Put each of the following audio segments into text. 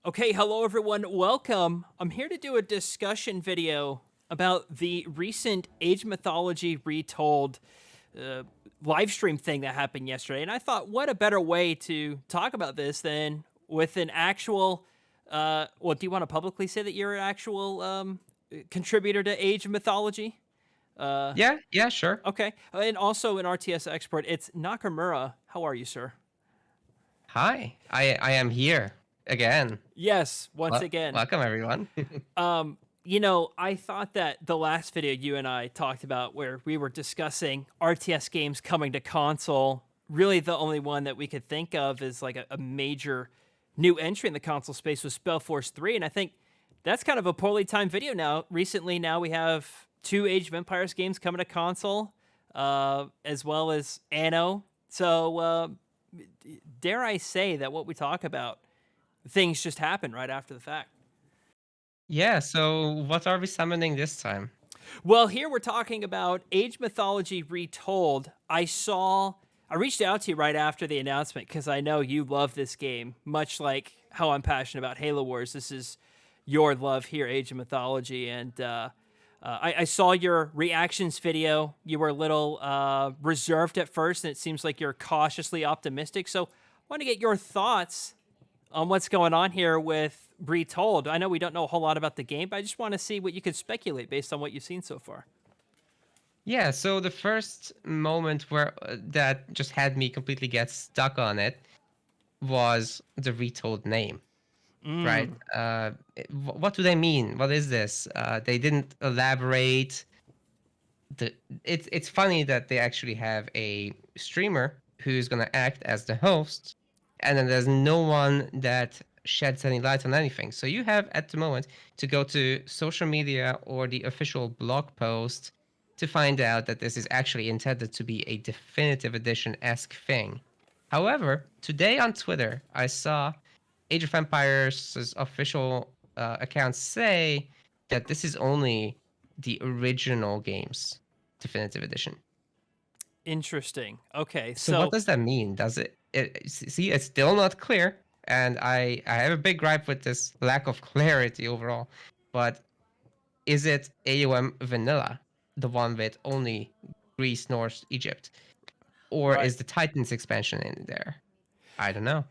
Okay, hello everyone, welcome. I'm here to do a discussion video about the recent Age of Mythology Retold uh, live stream thing that happened yesterday. And I thought, what a better way to talk about this than with an actual, well, do you want to publicly say that you're an actual contributor to Age of Mythology? Yeah, sure. Okay, and also an RTS expert. It's Nakamura. How are you, sir? Hi, I am here again. Yes, once again. Welcome everyone. I thought that the last video you and I talked about where we were discussing RTS games coming to console, really the only one that we could think of is like a major new entry in the console space was Spellforce 3. And I think that's kind of a poorly timed video now. Recently, now we have two Age of Empires games coming to console, as well as Anno. So, dare I say that what we talk about, things just happen right after the fact. Yeah, so what are we summoning this time? Well, here we're talking about Age Mythology Retold. I reached out to you right after the announcement because I know you love this game, much like how I'm passionate about Halo Wars. This is your love here, Age of Mythology. And I saw your reactions video. You were a little reserved at first, and it seems like you're cautiously optimistic. So I want to get your thoughts on what's going on here with Retold. I know we don't know a whole lot about the game, but I just want to see what you could speculate based on what you've seen so far. Yeah, so the first moment where that just had me completely get stuck on it was the retold name, right? What do they mean? What is this? They didn't elaborate. It's funny that they actually have a streamer who's gonna act as the host, and then there's no one that sheds any light on anything. So you have at the moment to go to social media or the official blog post to find out that this is actually intended to be a definitive edition-esque thing. However, today on Twitter, I saw Age of Empires' official account say that this is only the original game's definitive edition. Interesting. Okay, So what so does that mean? Does see, it's still not clear, and I have a big gripe with this lack of clarity overall. But is it AOM vanilla, the one with only Greece, North, Egypt, or right. is the Titans expansion in there? I don't know.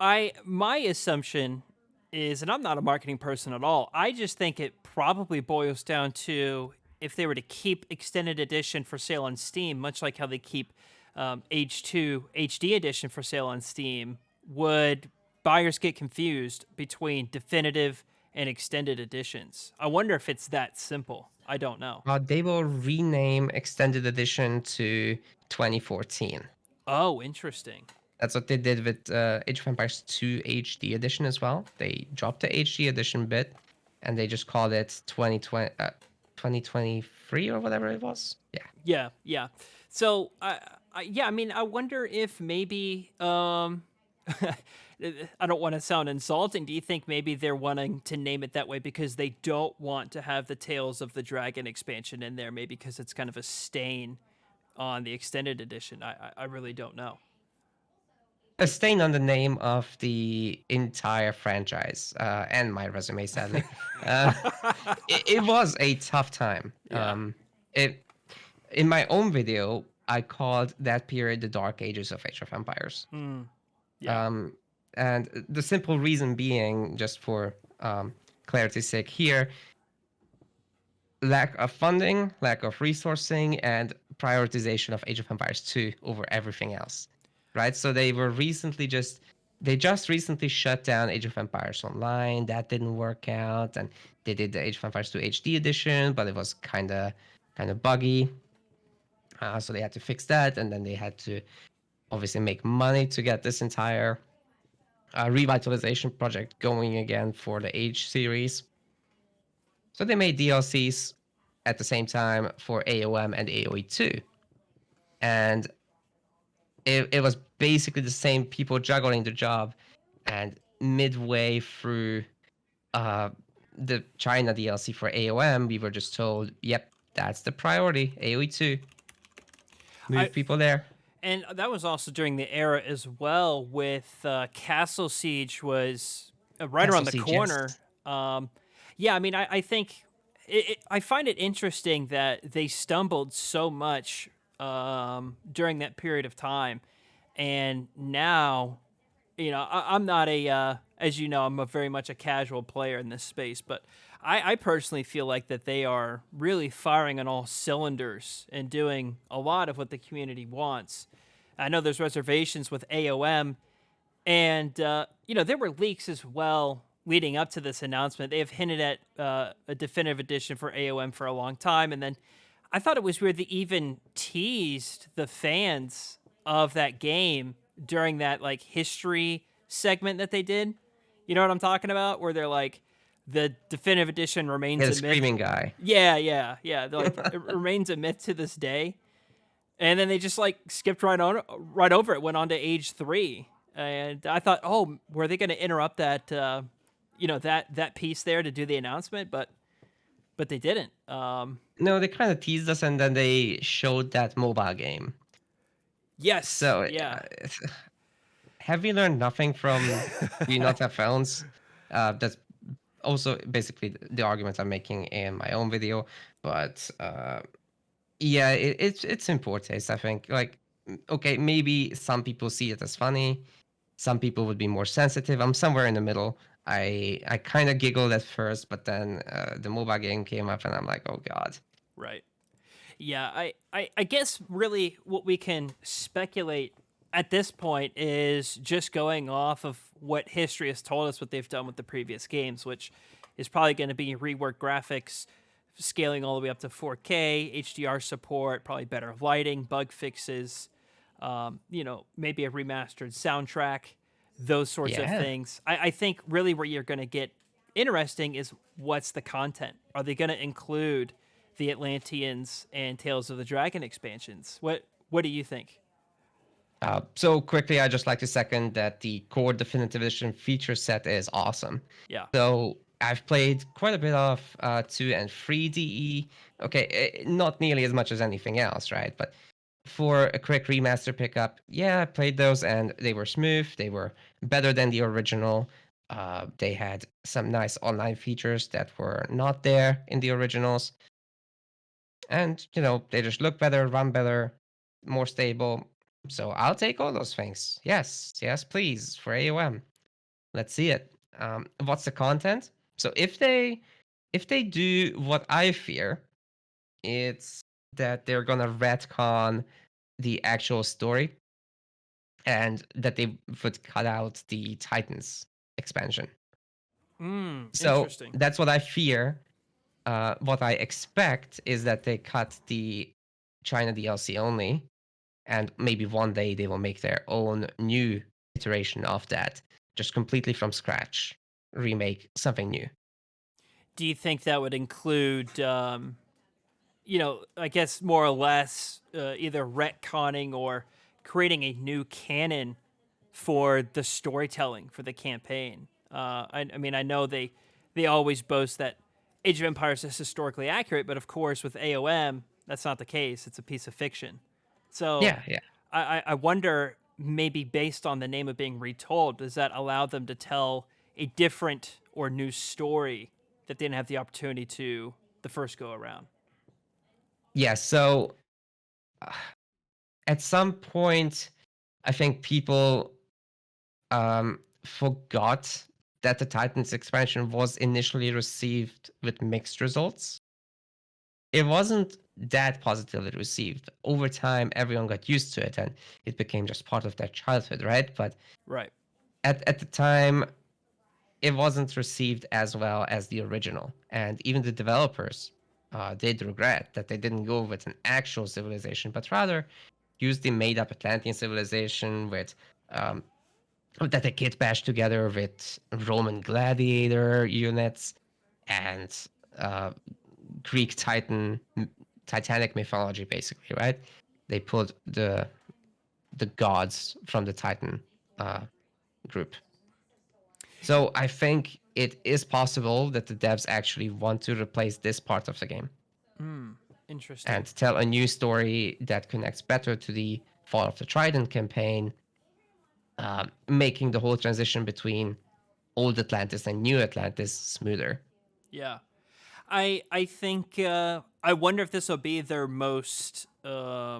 I my assumption is, and I'm not a marketing person at all. I just think it probably boils down to if they were to keep extended edition for sale on Steam, much like how they keep H2 HD edition for sale on Steam, would buyers get confused between definitive and extended editions? I wonder if it's that simple. I don't know. They will rename extended edition to 2014. Oh, interesting. That's what they did with Age of Empires 2 HD edition as well. They dropped the HD edition bit and they just called it 2023 or whatever it was. Yeah. Yeah, yeah. So, yeah, I mean, I wonder if maybe, I don't want to sound insulting. Do you think maybe they're wanting to name it that way because they don't want to have the Tales of the Dragon expansion in there? Maybe because it's kind of a stain on the extended edition. I really don't know. A stain on the name of the entire franchise and my resume, sadly. Uh, it was a tough time. Yeah. It In my own video, I called that period the Dark Ages of Age of Empires. Yeah. Um, and the simple reason being, just for clarity's sake here, lack of funding, lack of resourcing, and prioritization of Age of Empires 2 over everything else. Right? So they just recently shut down Age of Empires Online. That didn't work out. And they did the Age of Empires 2 HD edition, but it was kinda buggy. So they had to fix that, and then they had to obviously make money to get this entire revitalization project going again for the Age series. So they made DLCs at the same time for AOM and AOE 2. And it was basically the same people juggling the job. And midway through the China DLC for AOM, we were just told, yep, that's the priority, AOE 2. I Move people there. And that was also during the era as well with Castle Siege was right around Castle the Siege, corner. yes. Yeah, I mean, I think I find it interesting that they stumbled so much during that period of time, and now, I'm not as you know, I'm a very much a casual player in this space, but I personally feel like that they are really firing on all cylinders and doing a lot of what the community wants. I know there's reservations with AOM, and there were leaks as well leading up to this announcement. They have hinted at a definitive edition for AOM for a long time, and then I thought it was weird they even teased the fans of that game during that like history segment that they did. You know what I'm talking about? Where they're like, the definitive edition Yeah, remains the a myth. screaming guy. Yeah, yeah, yeah. They're like, it remains a myth to this day. And then they just like skipped right over it, went on to Age 3. And I thought, oh, were they going to interrupt that, that piece there to do the announcement? But they didn't. No, they kind of teased us, and then they showed that mobile game. Yes, So, yeah. have we learned nothing from Do You Not Have Phones? That's also basically the argument I'm making in my own video. But yeah, it's in poor taste, I think. Like, okay, maybe some people see it as funny. Some people would be more sensitive. I'm somewhere in the middle. I kind of giggled at first, but then the mobile game came up, and I'm like, oh god. Right. Yeah, I guess really what we can speculate at this point is just going off of what history has told us what they've done with the previous games, which is probably going to be reworked graphics, scaling all the way up to 4K, HDR support, probably better lighting, bug fixes, maybe a remastered soundtrack, those sorts of Yeah. things. I think really where you're going to get interesting is what's the content. Are they going to include the Atlanteans and Tales of the Dragon expansions? What do you think? So quickly, I just like to second that the core definitive edition feature set is awesome. Yeah. So I've played quite a bit of 2 and 3 DE. Okay, not nearly as much as anything else, right? But for a quick remaster pickup, yeah, I played those and they were smooth. They were better than the original. They had some nice online features that were not there in the originals. And, they just look better, run better, more stable. So I'll take all those things. Yes, yes, please, for AOM. Let's see it. What's the content? So if they do what I fear, it's that they're gonna retcon the actual story and that they would cut out the Titans expansion. So Interesting. that's what I fear. What I expect is that they cut the China DLC only, and maybe one day they will make their own new iteration of that, just completely from scratch, remake something new. Do you think that would include, I guess more or less either retconning or creating a new canon for the storytelling for the campaign? I mean, I know they always boast that Age of Empires is historically accurate, but of course with AOM, that's not the case. It's a piece of fiction. So Yeah, yeah. I wonder, maybe based on the name of being retold, does that allow them to tell a different or new story that they didn't have the opportunity to the first go around? Yeah, so uh, at some point, I think people forgot that the Titans expansion was initially received with mixed results. It wasn't that positively received. Over time, everyone got used to it and it became just part of their childhood, right? But Right. at the time, it wasn't received as well as the original. And even the developers did regret that they didn't go with an actual civilization, but rather used the made up Atlantean civilization with that they kit bashed together with Roman gladiator units and uh, Greek Titanic mythology, basically, right? They pulled the gods from the Titan uh, group. So I think it is possible that the devs actually want to replace this part of the game Interesting. and tell a new story that connects better to the Fall of the Trident campaign, making the whole transition between old Atlantis and new Atlantis smoother. Yeah. I think I wonder if this will be their most I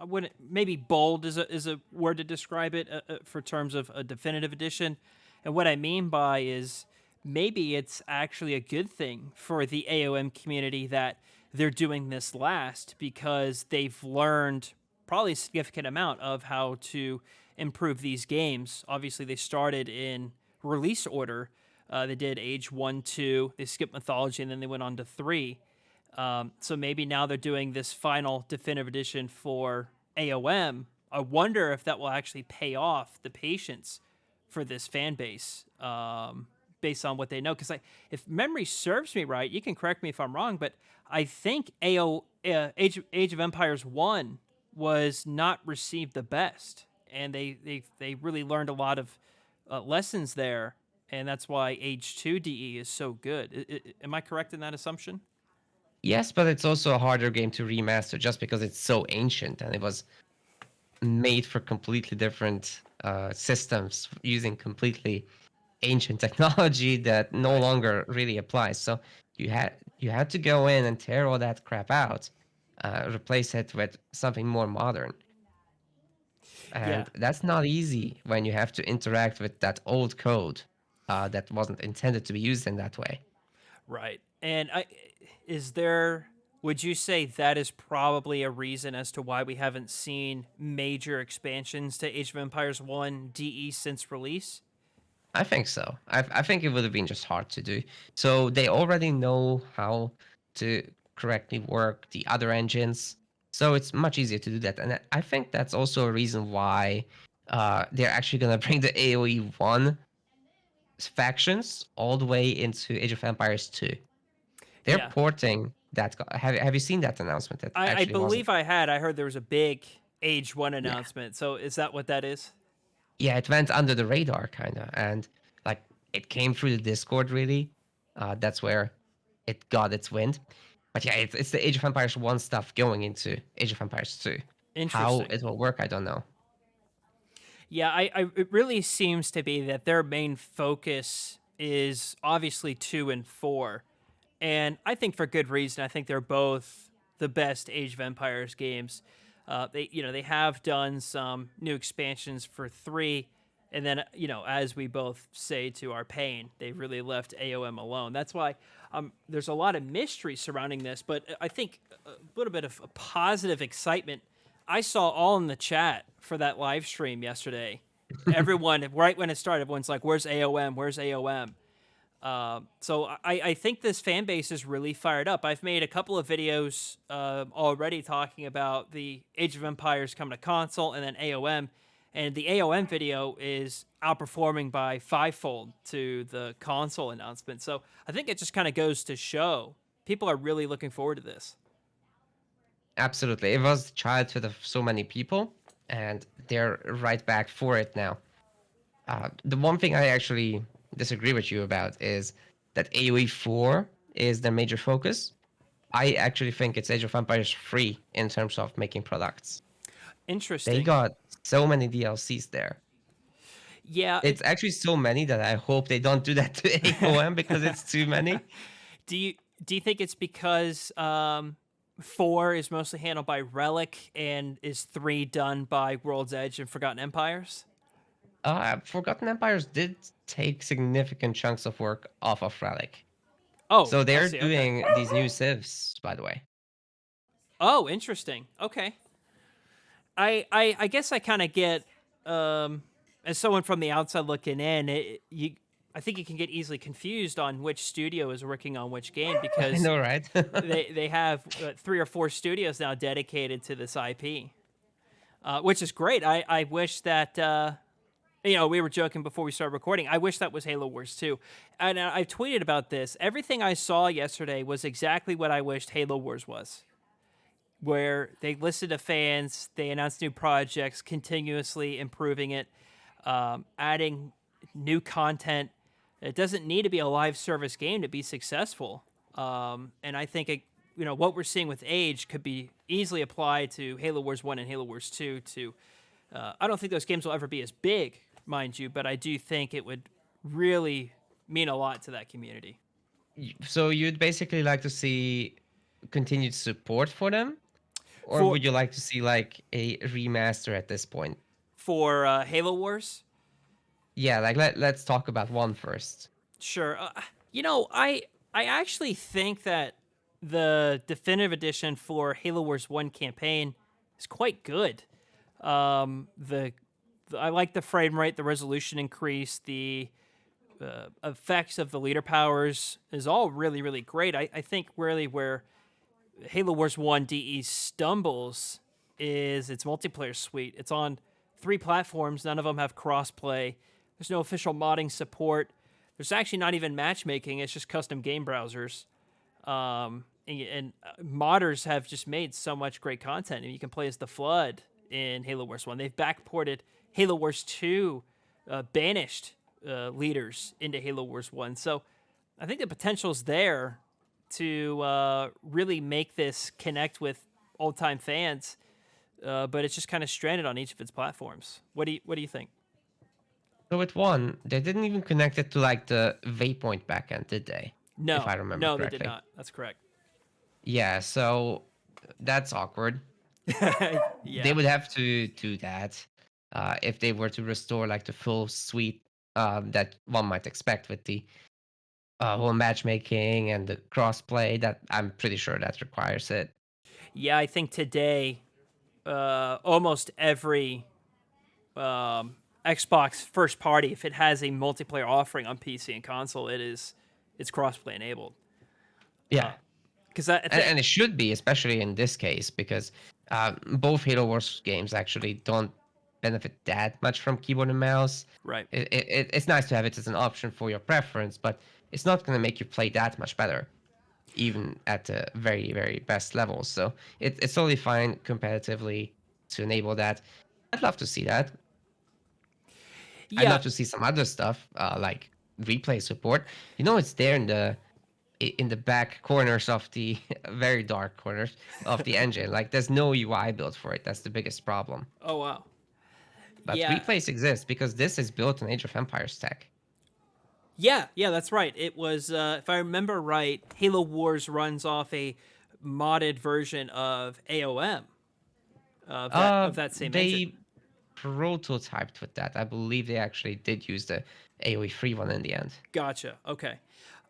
wouldn't maybe bold is a word to describe it for terms of a definitive edition. And what I mean by is maybe it's actually a good thing for the AOM community that they're doing this last because they've learned probably a significant amount of how to improve these games. Obviously, they started in release order. They did Age 1, 2, they skipped Mythology, and then they went on to 3. So maybe now they're doing this final definitive edition for AOM. I wonder if that will actually pay off the patience for this fan base based on what they know. Because if memory serves me right, you can correct me if I'm wrong, but I think Age of Empires 1 was not received the best. And they really learned a lot of lessons there. And that's why Age 2 DE is so good. Am I correct in that assumption? Yes, but it's also a harder game to remaster just because it's so ancient and it was made for completely different systems using completely ancient technology that no Right. longer really applies. So you had to go in and tear all that crap out, replace it with something more modern. Yeah. And that's not easy when you have to interact with that old code that wasn't intended to be used in that way. Right. And is there would you say that is probably a reason as to why we haven't seen major expansions to Age of Empires 1 DE since release? I think so. I think it would have been just hard to do. So they already know how to correctly work the other engines. So it's much easier to do that. And I think that's also a reason why they're actually going to bring the AoE 1 factions all the way into Age of Empires 2. They're Yeah. porting that. Have you seen that announcement? That I actually wasn't. believe I had. I heard there was a big Age 1 Yeah. announcement. So is that what that is? Yeah, it went under the radar kind of, and like it came through the Discord really. That's where it got its wind. But yeah, it's the Age of Empires 1 stuff going into Age of Empires 2. How Interesting. it will work, I don't know. Yeah, it really seems to be that their main focus is obviously 2 and 4. And I think for good reason. I think they're both the best Age of Empires games. They have done some new expansions for 3, and then as we both say to our pain, they really left AOM alone. That's why there's a lot of mystery surrounding this, but I think a little bit of a positive excitement. I saw all in the chat for that live stream yesterday. Everyone, right when it started, everyone's like, "Where's AOM? Where's AOM?" So I think this fan base is really fired up. I've made a couple of videos already talking about the Age of Empires coming to console and then AOM. And the AOM video is outperforming by fivefold to the console announcement. So I think it just kind of goes to show people are really looking forward to this. Absolutely. It was the childhood of so many people, and they're right back for it now. The one thing I actually disagree with you about is that AoE 4 is their major focus. I actually think it's Age of Empires 3 in terms of making products. They Interesting. got so many DLCs there. Yeah. It's actually so many that I hope they don't do that to AOM because it's too many. do you do you think it's because 4 is mostly handled by Relic and is 3 done by World's Edge and Forgotten Empires? Forgotten Empires did take significant chunks of work off of Relic. Oh, So I they're see. Okay. doing these new civs, by the way. Oh, interesting. Okay. I guess I kind of get as someone from the outside looking in, I think you can get easily confused on which studio is working on which game I because know, right? they have 3 or 4 studios now dedicated to this IP, which is great. I wish that we were joking before we started recording. I wish that was Halo Wars 2. And I've tweeted about this. Everything I saw yesterday was exactly what I wished Halo Wars was, where they listened to fans, they announced new projects, continuously improving it, adding new content. It doesn't need to be a live service game to be successful. And I think what we're seeing with Age could be easily applied to Halo Wars 1 and Halo Wars 2 to I don't think those games will ever be as big, mind you, but I do think it would really mean a lot to that community. So you'd basically like to see continued support for them, or For would you like to see like a remaster at this point? Halo Wars, Yeah, like let's talk about one first. sure. You know, I actually think that the definitive edition for Halo Wars 1 campaign is quite good. I like the frame rate, the resolution increase, the effects of the leader powers is all really, really great. I think really where Halo Wars 1 DE stumbles is its multiplayer suite. It's on 3 platforms, none of them have crossplay. There's no official modding support. There's actually not even matchmaking, it's just custom game browsers. And modders have just made so much great content. And you can play as the Flood in Halo Wars 1. They've backported Halo Wars 2 banished leaders into Halo Wars 1. So I think the potential's there to really make this connect with old time fans, but it's just kind of stranded on each of its platforms. What do you think? So with one, they didn't even connect it to like the Waypoint backend, did they? If No, I remember no, they did correctly. not. That's correct. Yeah, so that's awkward. They Yeah, would have to do that if they were to restore like the full suite that one might expect with the whole matchmaking and the crossplay. That I'm pretty sure that requires it. yeah. I think today, almost every Xbox first party, if it has a multiplayer offering on PC and console, it's crossplay enabled. Yeah, Because I think and it should be, especially in this case, because both Halo Wars games actually don't benefit that much from keyboard and mouse. right. It's nice to have it as an option for your preference, but it's not going to make you play that much better, even at the very, very best levels. So it's totally fine competitively to enable that. I'd love to see that. I'd Yeah, love to see some other stuff like replay support. It's there in the back corners of the very dark corners of the engine. Like there's no UI built for it. That's the biggest problem. oh wow. But Yeah, replays exist because this is built on Age of Empires tech. yeah, that's right. It was, if I remember right, Halo Wars runs off a modded version of AOM of that same engine. They prototyped with that. I believe they actually did use the AoE free one in the end. Gotcha. Okay.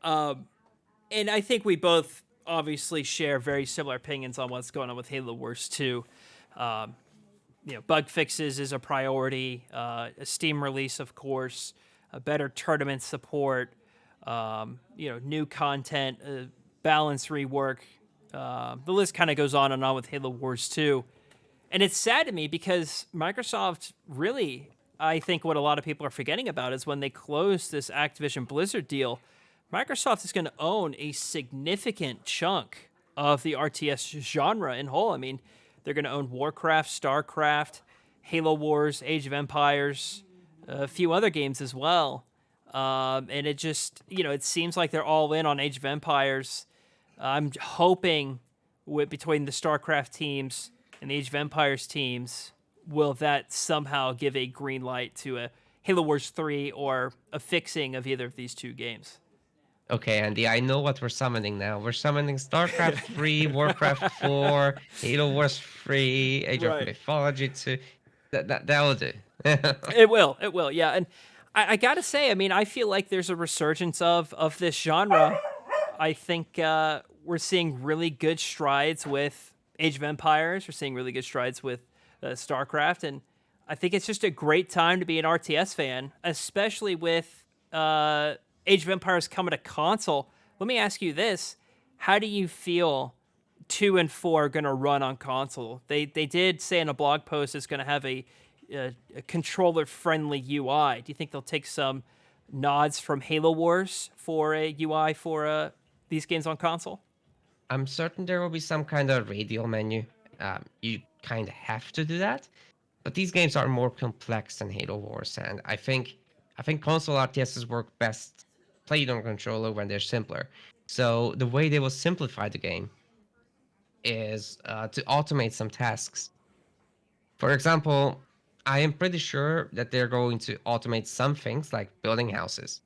And I think we both obviously share very similar opinions on what's going on with Halo Wars 2. Bug fixes is a priority, a Steam release, of course, a better tournament support, new content, balance rework. The list kind of goes on and on with Halo Wars 2. And it's sad to me because Microsoft really, I think what a lot of people are forgetting about is when they close this Activision Blizzard deal, Microsoft is going to own a significant chunk of the RTS genre in whole. I mean, they're going to own Warcraft, StarCraft, Halo Wars, Age of Empires, a few other games as well. And it just, it seems like they're all in on Age of Empires. I'm hoping between the StarCraft teams and the Age of Empires teams, will that somehow give a green light to a Halo Wars 3 or a fixing of either of these two games? Okay, Andy, I know what we're summoning now. We're summoning StarCraft 3, Warcraft 4, Halo Wars 3, Age of Right. Mythology 2. That'll do. It will, yeah. And I gotta say, I mean, I feel like there's a resurgence of this genre. I think we're seeing really good strides with Age of Empires. We're seeing really good strides with StarCraft, and I think it's just a great time to be an RTS fan, especially with Age of Empires coming to console. Let me ask you this: how do you feel 2 and 4 are going to run on console? They did say in a blog post it's going to have a controller friendly UI. Do you think they'll take some nods from Halo Wars for a UI for these games on console? I'm certain there will be some kind of radial menu. You kind of have to do that. But these games are more complex than Halo Wars, and I think console RTSs work best played on controller when they're simpler. So the way they will simplify the game is to automate some tasks. For example, I am pretty sure that they're going to automate some things like building houses,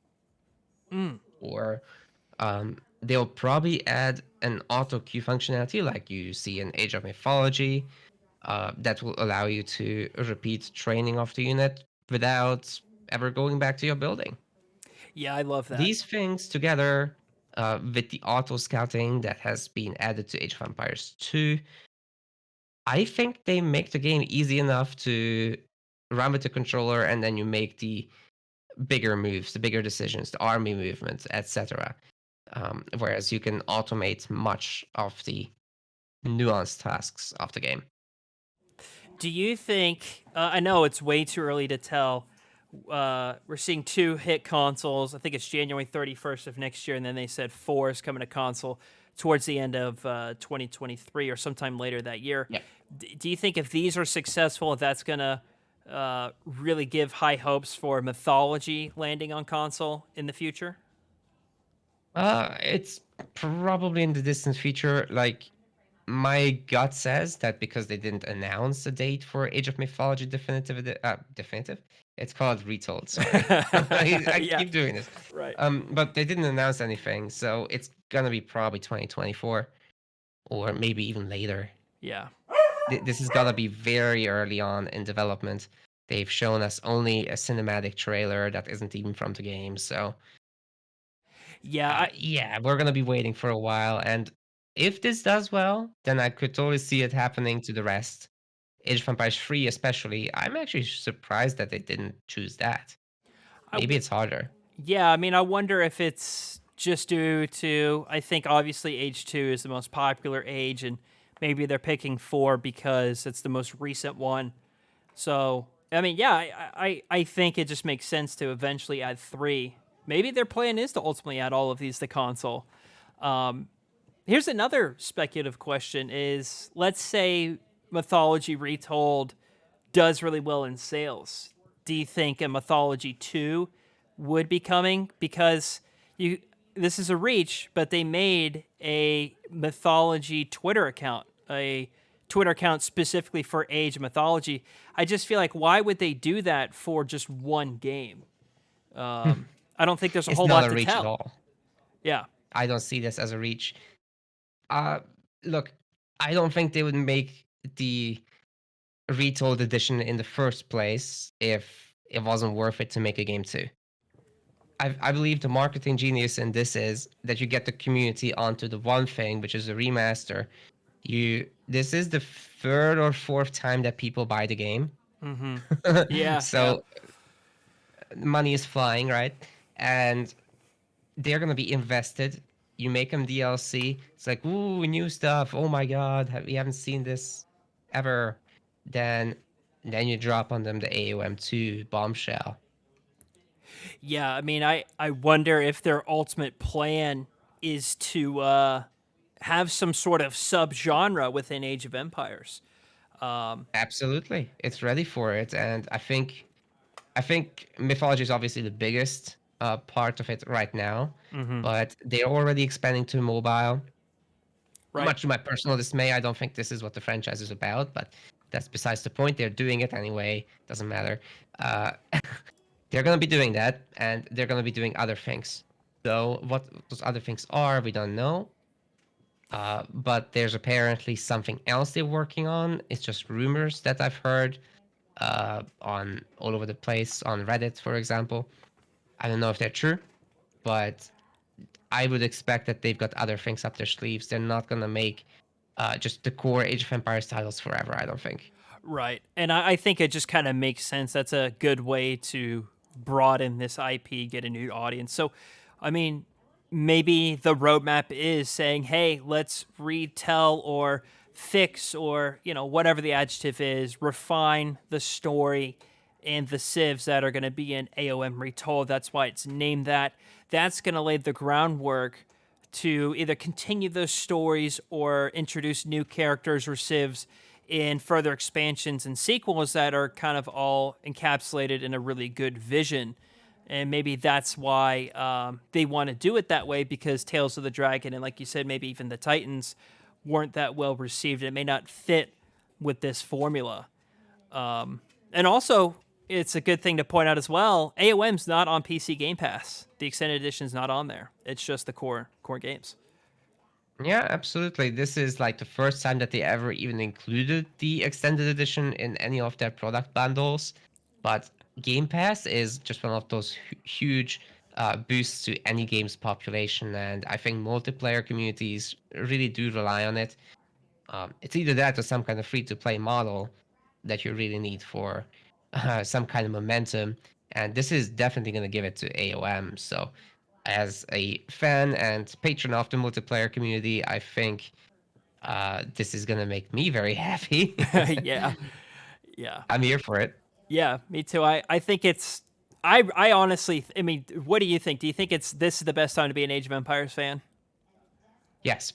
Mm. or they'll probably add an auto queue functionality like you see in Age of Mythology, that will allow you to repeat training of the unit without ever going back to your building. Yeah, I love that. These things together, with the auto scouting that has been added to Age of Empires 2, I think they make the game easy enough to run with the controller, and then you make the bigger moves, the bigger decisions, the army movements, etc. Whereas you can automate much of the nuanced tasks of the game. Do you think? I know it's way too early to tell. We're seeing 2 hit consoles. I think it's January 31st of next year, and then they said 4 is coming to console towards the end of 2023 or sometime later that year. Yeah. Do you think if these are successful, that's gonna really give high hopes for Mythology landing on console in the future? It's probably in the distant future. Like, my gut says that because they didn't announce a date for Age of Mythology definitive. It's called Retold. Sorry, I Yeah, keep doing this. right. But they didn't announce anything, so it's gonna be probably 2024 or maybe even later. Yeah. This is gonna be very early on in development. They've shown us only a cinematic trailer that isn't even from the game, so Yeah, yeah, we're gonna be waiting for a while. And if this does well, then I could totally see it happening to the rest. Age of Empires 3, especially. I'm actually surprised that they didn't choose that. I, Maybe it's harder. Yeah, I mean, I wonder if it's just due to, I think obviously age 2 is the most popular age, and maybe they're picking 4 because it's the most recent one. So, I mean, yeah, I think it just makes sense to eventually add 3. Maybe their plan is to ultimately add all of these to console. Here's another speculative question is, let's say Mythology Retold does really well in sales. Do you think a Mythology 2 would be coming? Because you this is a reach, but they made a Mythology Twitter account, a Twitter account specifically for Age of Mythology. I just feel like why would they do that for just one game? I don't think there's a It's whole not lot a to reach at tell. all. Yeah. I don't see this as a reach. Uh, Look, I don't think they would make the retold edition in the first place if it wasn't worth it to make a game too. I believe the marketing genius in this is that you get the community onto the one thing, which is a remaster. This is the third or fourth time that people buy the game. Mm-hmm. Yeah. Yeah. So money is flying, right? And they're gonna be invested. You make them DLC. It's like, ooh, new stuff. Oh my god, we haven't seen this ever. Then, then you drop on them the AOM 2 bombshell. Yeah, I mean, I wonder if their ultimate plan is to have some sort of subgenre within Age of Empires. Absolutely, it's ready for it, and I think mythology is obviously the biggest part of it right now, Mm-hmm. but they're already expanding to mobile. Right. Much to my personal dismay, I don't think this is what the franchise is about, but that's besides the point. They're doing it anyway. Doesn't matter. Uh, they're gonna be doing that, and they're gonna be doing other things. So what those other things are, we don't know. But there's apparently something else they're working on. It's just rumors that I've heard on all over the place on Reddit, for example. I don't know if they're true, but I would expect that they've got other things up their sleeves. They're not gonna make just the core Age of Empires titles forever. I don't think. Right. And I think it just kind of makes sense. That's a good way to broaden this IP, get a new audience. So, I mean, maybe the roadmap is saying, hey, let's retell or fix or, whatever the adjective is, refine the story and the civs that are going to be in AOM Retold. That's why it's named that. That's going to lay the groundwork to either continue those stories or introduce new characters or civs in further expansions and sequels that are kind of all encapsulated in a really good vision. And maybe that's why they want to do it that way, because Tales of the Dragon and, like you said, maybe even the Titans weren't that well received. It may not fit with this formula. And also, it's a good thing to point out as well. AOM's not on PC Game Pass. The extended edition's not on there. It's just the core games. Yeah, absolutely. This is like the first time that they ever even included the extended edition in any of their product bundles. But Game Pass is just one of those huge boosts to any game's population, and I think multiplayer communities really do rely on it. It's either that or some kind of free-to-play model that you really need for some kind of momentum, and this is definitely going to give it to AOM. So as a fan and patron of the multiplayer community, I think this is gonna make me very happy. Yeah. Yeah. I'm here for it. Yeah, me too. I think it's I honestly I mean, what do you think? Do you think this is the best time to be an Age of Empires fan? Yes,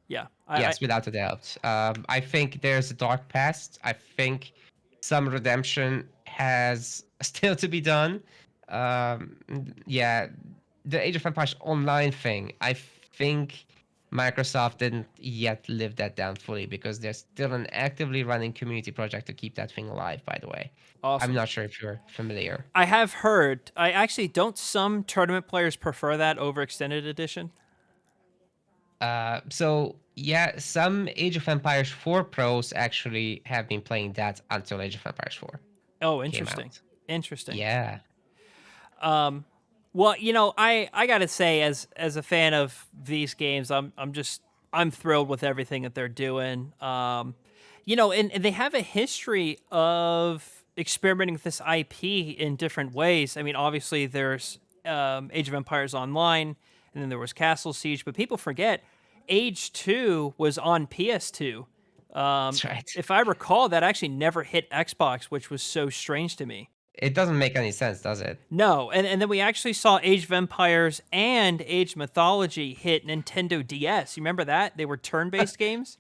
Yeah. yes, without a doubt. I think there's a dark past. I think some redemption has still to be done. Yeah, the Age of Empires online thing. I think Microsoft didn't yet live that down fully because there's still an actively running community project to keep that thing alive. By the way, I'm Awesome. not sure if you're familiar. I have heard. I actually don't some tournament players prefer that over extended edition? So yeah, some Age of Empires 4 pros actually have been playing that until Age of Empires 4 Oh, came interesting. out. Interesting. Yeah. Well, I got to say as a fan of these games, I'm thrilled with everything that they're doing. And they have a history of experimenting with this IP in different ways. I mean, obviously there's Age of Empires Online, and then there was Castle Siege, but people forget Age 2 was on PS2. That's right. If I recall, that actually never hit Xbox, which was so strange to me. It doesn't make any sense, does it? No, and then we actually saw Age of Empires and Age of Mythology hit Nintendo DS. You remember that? They were turn-based games.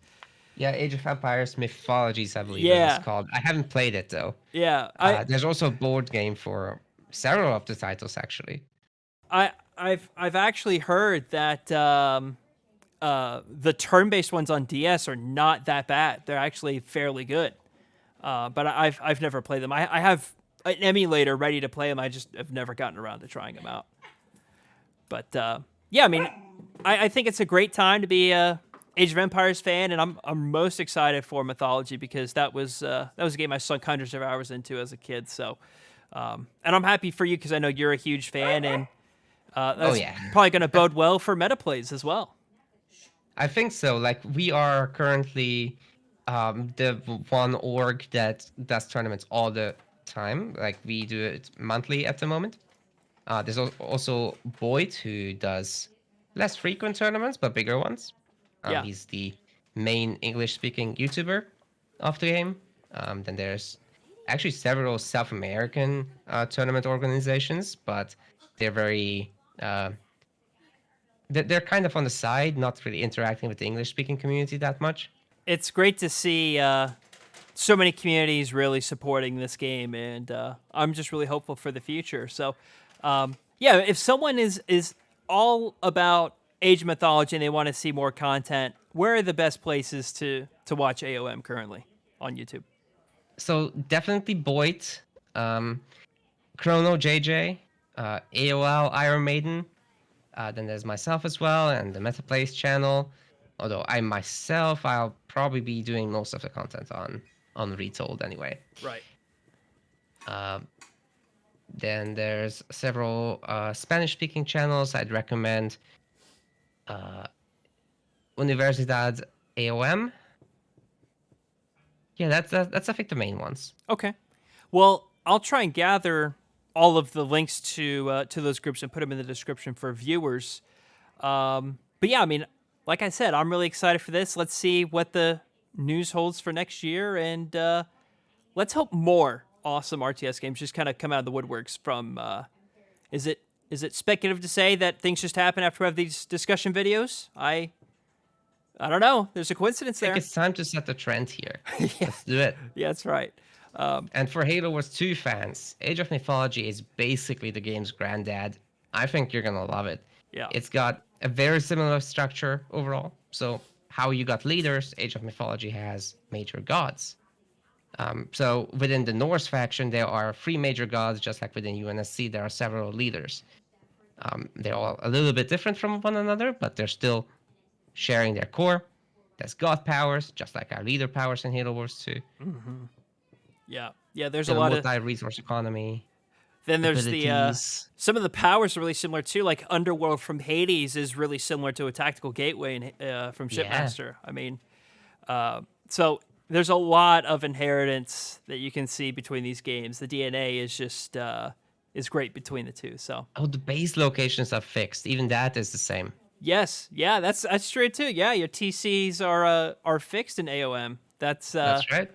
Yeah, Age of Empires Mythologies, I believe it was Yeah, called. I haven't played it though. yeah. I There's also a board game for several of the titles, actually. I've actually heard that the turn-based ones on DS are not that bad. They're actually fairly good. But I've never played them. I have an emulator ready to play them. I just have never gotten around to trying them out. But yeah, I mean, I think it's a great time to be a Age of Empires fan, and I'm most excited for Mythology because that was a game I sunk hundreds of hours into as a kid. So, and I'm happy for you because I know you're a huge fan, and Oh that's yeah. probably going to bode well for meta plays as well. I think so. Like we are currently the one org that does tournaments all the time. Like we do it monthly at the moment. There's also Boyd who does less frequent tournaments but bigger ones. Yeah. He's the main English-speaking YouTuber of the game. Then there's actually several South American tournament organizations, but they're very they're kind of on the side, not really interacting with the English-speaking community that much. It's great to see so many communities really supporting this game, and I'm just really hopeful for the future. So, yeah, if someone is all about Age of Mythology and they want to see more content, where are the best places to watch AOM currently on YouTube? So definitely Boyd, Chrono JJ, AOL Iron Maiden. Then there's myself as well and the MetaPlays channel. Although I'll probably be doing most of the content on Retold anyway. Right. Then there's several Spanish-speaking channels I'd recommend. Universidad AOM. Yeah, that's I think the main ones. Okay. Well, I'll try and gather all of the links to those groups and put them in the description for viewers. But yeah, I mean, like I said, I'm really excited for this. Let's see what the news holds for next year, and let's hope more awesome RTS games just kind of come out of the woodworks. From is it speculative to say that things just happen after we have these discussion videos? I don't know. There's a coincidence I there. think it's time to set the trend here. Yeah. Let's do it. Yeah, that's right. And for Halo Wars 2 fans, Age of Mythology is basically the game's granddad. I think you're gonna love it. Yeah. It's got a very similar structure overall. So how you got leaders, Age of Mythology has major gods. So within the Norse faction, there are three major gods, just like within UNSC, there are several leaders. They're all a little bit different from one another, but they're still sharing their core. There's god powers, just like our leader powers in Halo Wars 2. Yeah. Yeah, there's a Still a lot of multi-resource economy, then there's the abilities. some of the powers are really similar too. Like Underworld from Hades is really similar to a tactical gateway from Yeah. Shipmaster. I mean, so there's a lot of inheritance that you can see between these games. The DNA is just is great between the two. So Oh, the base locations are fixed. Even that is the same. yes, yeah, that's true too. Yeah, your TCs are fixed in AOM. That's Right.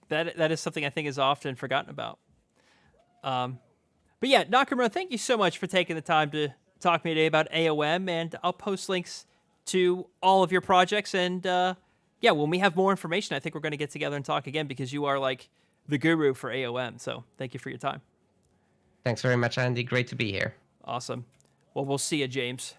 that is something I think is often forgotten about. But yeah, Nakamura, thank you so much for taking the time to talk to me today about AOM, and I'll post links to all of your projects. And yeah, when we have more information, I think we're going to get together and talk again because you are like the guru for AOM. So thank you for your time. Thanks very much, Andy. Great to be here. Awesome. Well, we'll see you, James.